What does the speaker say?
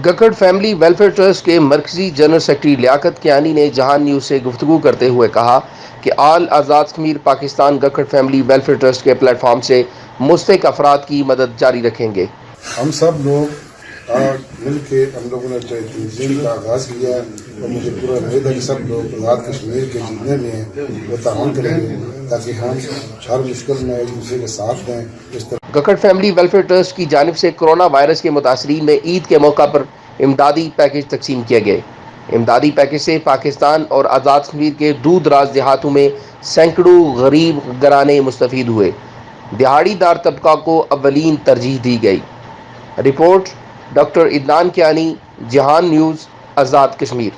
गकड़ family welfare trust के मरकजी general secretary Liaquat Kiani ने जहान न्यूज़ से गुफ्तगू करते हुए कहा कि आल Azad Kashmir Pakistan Gakhar family welfare trust के प्लेटफॉर्म से मुस्तहिक अफराद की मदद जारी रखेंगे। हम सब लोग मिल के हम लोगों ने तंजीम का आगाज़ किया है और मुझे पूरा उम्मीद है कि सब लोग आज़ाद कश्मीर के जितने भी हैं वो ताउन करेंगे ताकि हम हर मुश्किल में एक दूसरे के साथ दें। इस तरह गकड़ फैमिली वेलफेयर ट्रस्ट की जानिब से कोरोना वायरस के मुतासरीन में ईद के मौका पर इमदादी पैकेज तकसीम किए गए। इमदादी पैकेज से पाकिस्तान और आज़ाद कश्मीर के दूर दराज देहातों में सैकड़ों गरीब घराने मुस्तफीद हुए। दिहाड़ीदार तबका को अव्वलीन तरजीह दी गई। रिपोर्ट डॉक्टर इदनान कियानी, जहान न्यूज़, आज़ाद कश्मीर।